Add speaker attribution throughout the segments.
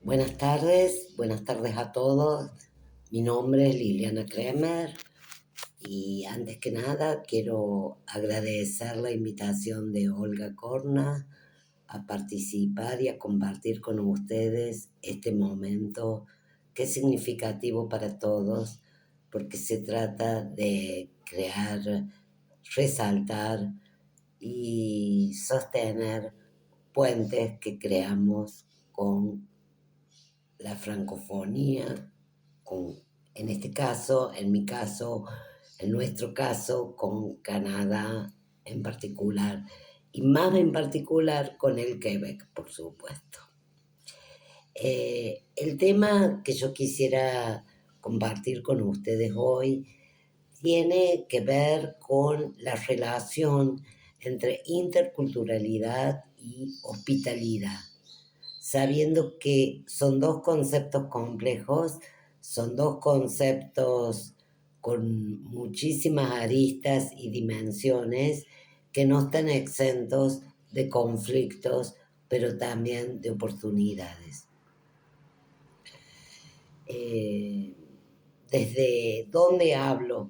Speaker 1: Buenas tardes a todos. Mi nombre es Liliana Kremer y antes que nada quiero agradecer la invitación de Olga Corna a participar y a compartir con ustedes este momento que es significativo para todos porque se trata de crear, resaltar y sostener puentes que creamos con la francofonía, con, en este caso, en mi caso, en nuestro caso, con Canadá en particular, y más en particular con el Quebec, por supuesto. El tema que yo quisiera compartir con ustedes hoy tiene que ver con la relación entre interculturalidad y hospitalidad, sabiendo que son dos conceptos complejos, son dos conceptos con muchísimas aristas y dimensiones que no están exentos de conflictos, pero también de oportunidades. ¿Desde dónde hablo?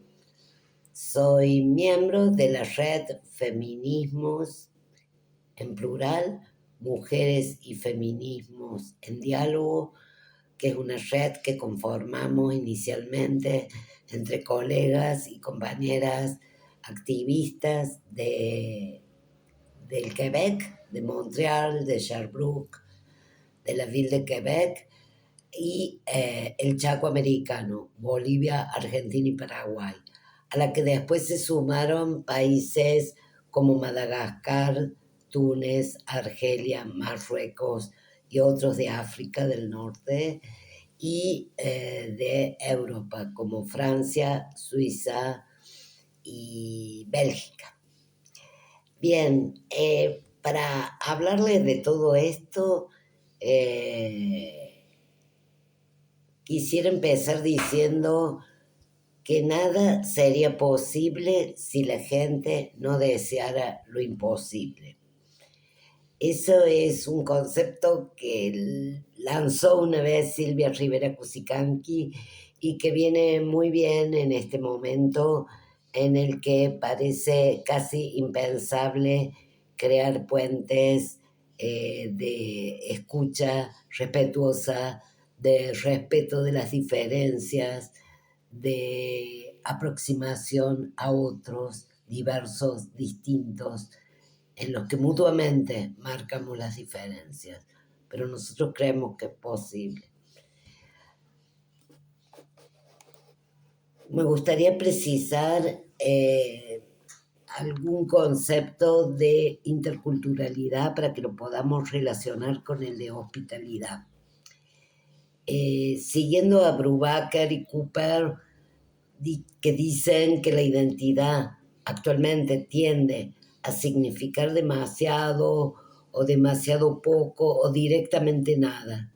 Speaker 1: Soy miembro de la red Feminismos en plural, Mujeres y Feminismos en Diálogo, que es una red que conformamos inicialmente entre colegas y compañeras activistas del Quebec, de Montreal, de Sherbrooke, de la Ville de Quebec y el Chaco americano, Bolivia, Argentina y Paraguay, a la que después se sumaron países como Madagascar, Túnez, Argelia, Marruecos y otros de África del Norte y de Europa como Francia, Suiza y Bélgica. Bien, para hablarles de todo esto, quisiera empezar diciendo que nada sería posible si la gente no deseara lo imposible. Eso es un concepto que lanzó una vez Silvia Rivera Cusicanqui y que viene muy bien en este momento en el que parece casi impensable crear puentes de escucha respetuosa, de respeto de las diferencias, de aproximación a otros diversos, distintos, en los que mutuamente marcamos las diferencias, pero nosotros creemos que es posible. Me gustaría precisar algún concepto de interculturalidad para que lo podamos relacionar con el de hospitalidad. Siguiendo a Brubaker y Cooper, que dicen que la identidad actualmente tiende a significar demasiado o demasiado poco o directamente nada.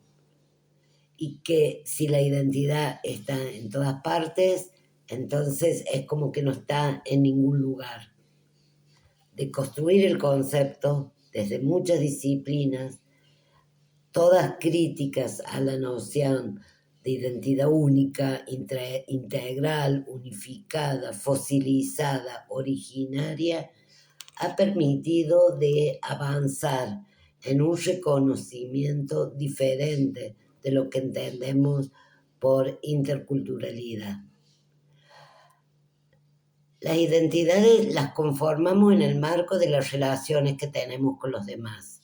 Speaker 1: Y que si la identidad está en todas partes, entonces es como que no está en ningún lugar. De construir el concepto desde muchas disciplinas, todas críticas a la noción de identidad única, integral, unificada, fosilizada, originaria, ha permitido de avanzar en un reconocimiento diferente de lo que entendemos por interculturalidad. Las identidades las conformamos en el marco de las relaciones que tenemos con los demás,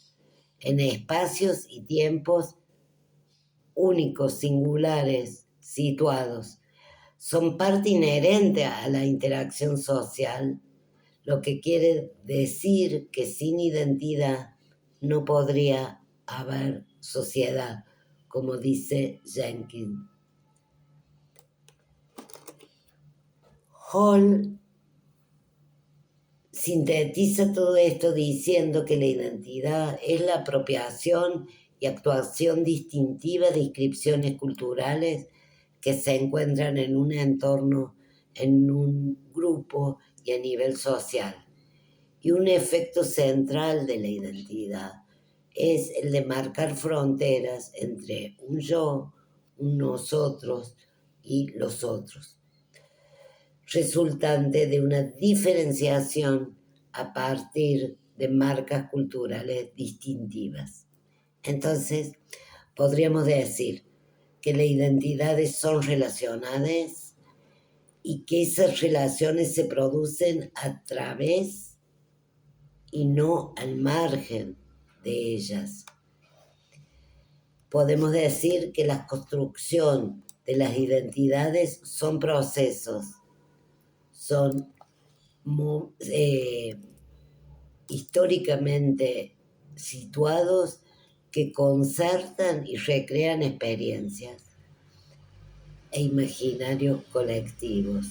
Speaker 1: en espacios y tiempos únicos, singulares, situados. Son parte inherente a la interacción social, lo que quiere decir que sin identidad no podría haber sociedad, como dice Jenkins. Hall sintetiza todo esto diciendo que la identidad es la apropiación y actuación distintiva de inscripciones culturales que se encuentran en un entorno, en un grupo y a nivel social. Y un efecto central de la identidad es el de marcar fronteras entre un yo, un nosotros y los otros, resultante de una diferenciación a partir de marcas culturales distintivas. Entonces, podríamos decir que las identidades son relacionadas y que esas relaciones se producen a través y no al margen de ellas. Podemos decir que la construcción de las identidades son procesos, son históricamente situados que concertan y recrean experiencias e imaginarios colectivos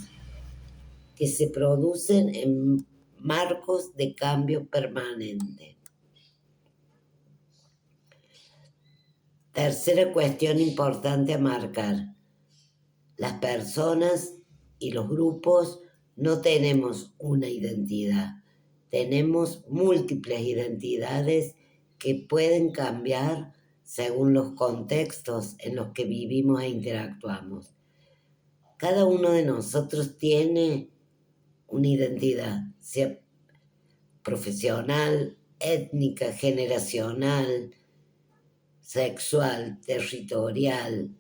Speaker 1: que se producen en marcos de cambio permanente. Tercera cuestión importante a marcar. Las personas y los grupos no tenemos una identidad, tenemos múltiples identidades que pueden cambiar según los contextos en los que vivimos e interactuamos. Cada uno de nosotros tiene una identidad, sea profesional, étnica, generacional, sexual, territorial,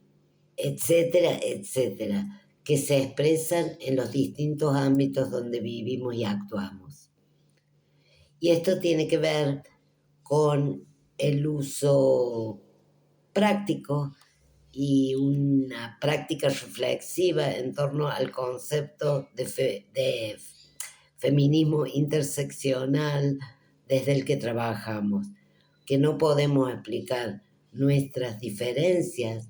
Speaker 1: etcétera, etcétera, que se expresan en los distintos ámbitos donde vivimos y actuamos. Y esto tiene que ver con el uso práctico y una práctica reflexiva en torno al concepto de feminismo interseccional desde el que trabajamos, que no podemos explicar nuestras diferencias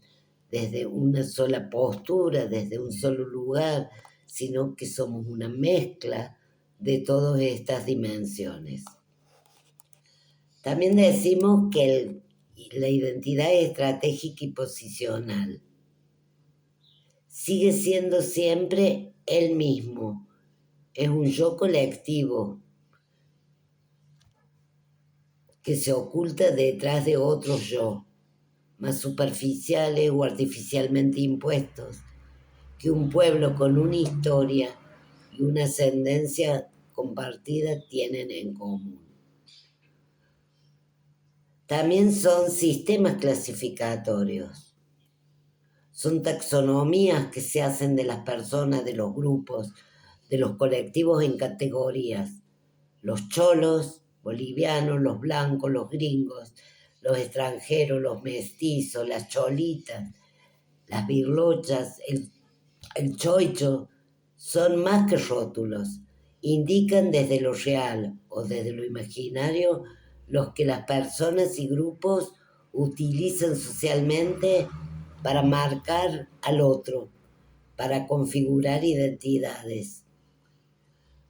Speaker 1: desde una sola postura, desde un solo lugar, sino que somos una mezcla de todas estas dimensiones. También decimos que la identidad estratégica y posicional sigue siendo siempre el mismo, es un yo colectivo que se oculta detrás de otros yo, más superficiales o artificialmente impuestos, que un pueblo con una historia y una ascendencia compartida tienen en común. También son sistemas clasificatorios, son taxonomías que se hacen de las personas, de los grupos, de los colectivos en categorías. Los cholos, bolivianos, los blancos, los gringos, los extranjeros, los mestizos, las cholitas, las birlochas, el choicho, son más que rótulos, indican desde lo real o desde lo imaginario los que las personas y grupos utilizan socialmente para marcar al otro, para configurar identidades.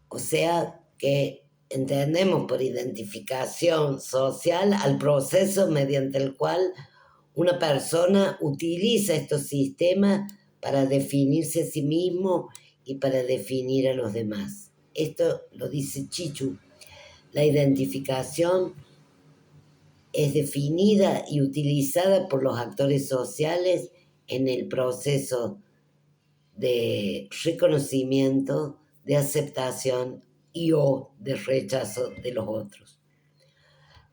Speaker 1: O sea que entendemos por identificación social al proceso mediante el cual una persona utiliza estos sistemas para definirse a sí mismo y para definir a los demás. Esto lo dice Chichu. La identificación es definida y utilizada por los actores sociales en el proceso de reconocimiento, de aceptación y o de rechazo de los otros.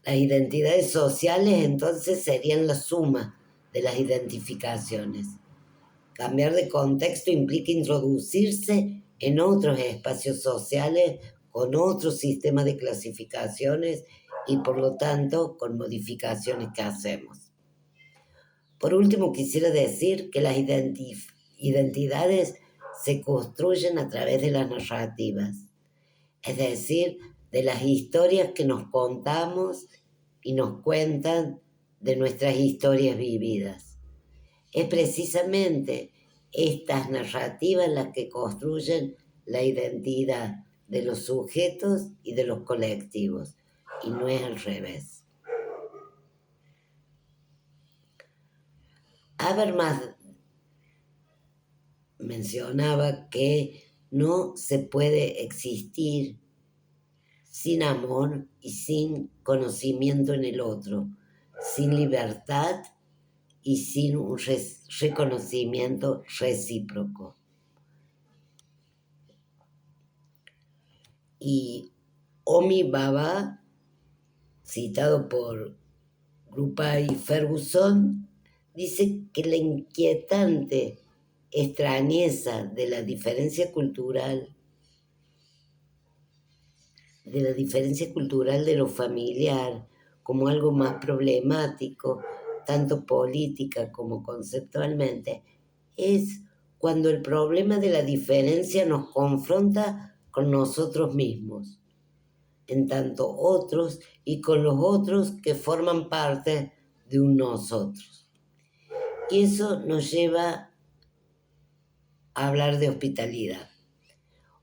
Speaker 1: Las identidades sociales entonces serían la suma de las identificaciones. Cambiar de contexto implica introducirse en otros espacios sociales con otro sistema de clasificaciones y por lo tanto con modificaciones que hacemos. Por último, quisiera decir que las identidades se construyen a través de las narrativas, es decir, de las historias que nos contamos y nos cuentan de nuestras historias vividas. Es precisamente estas narrativas las que construyen la identidad de los sujetos y de los colectivos, y no es al revés. Habermas mencionaba que no se puede existir sin amor y sin conocimiento en el otro, sin libertad y sin un reconocimiento recíproco. Y Homi Bhabha, citado por Rupai Ferguson, dice que la inquietante extrañeza de la diferencia cultural, de lo familiar, como algo más problemático, tanto política como conceptualmente, es cuando el problema de la diferencia nos confronta con nosotros mismos, en tanto otros y con los otros que forman parte de un nosotros. Y eso nos lleva a hablar de hospitalidad.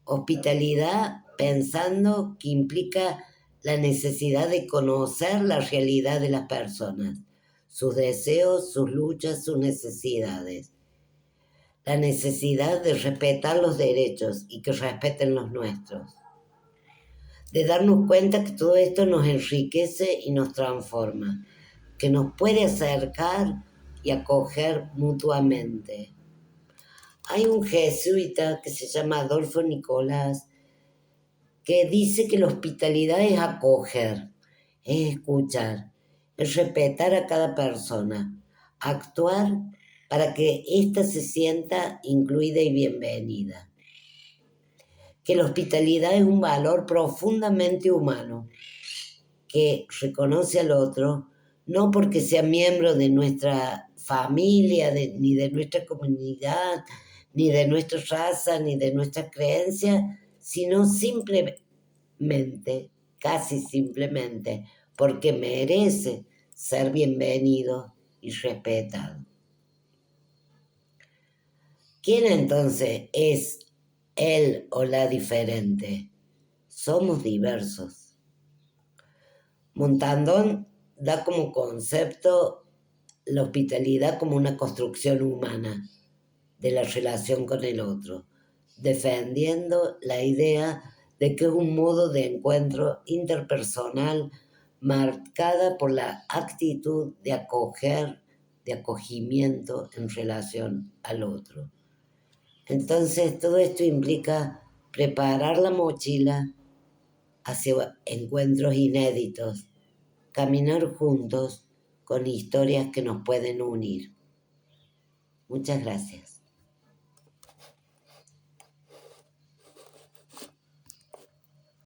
Speaker 1: Hospitalidad pensando que implica la necesidad de conocer la realidad de las personas, sus deseos, sus luchas, sus necesidades. La necesidad de respetar los derechos y que respeten los nuestros. De darnos cuenta que todo esto nos enriquece y nos transforma, que nos puede acercar y acoger mutuamente. Hay un jesuita que se llama Adolfo Nicolás que dice que la hospitalidad es acoger, es escuchar, es respetar a cada persona, actuar para que ésta se sienta incluida y bienvenida. Que la hospitalidad es un valor profundamente humano, que reconoce al otro, no porque sea miembro de nuestra familia, ni de nuestra comunidad, ni de nuestra raza, ni de nuestra creencia, sino simplemente, casi simplemente, porque merece ser bienvenido y respetado. ¿Quién entonces es él o la diferente? Somos diversos. Montandón da como concepto la hospitalidad como una construcción humana de la relación con el otro, defendiendo la idea de que es un modo de encuentro interpersonal marcada por la actitud de acoger, de acogimiento en relación al otro. Entonces todo esto implica preparar la mochila hacia encuentros inéditos, caminar juntos con historias que nos pueden unir. Muchas gracias.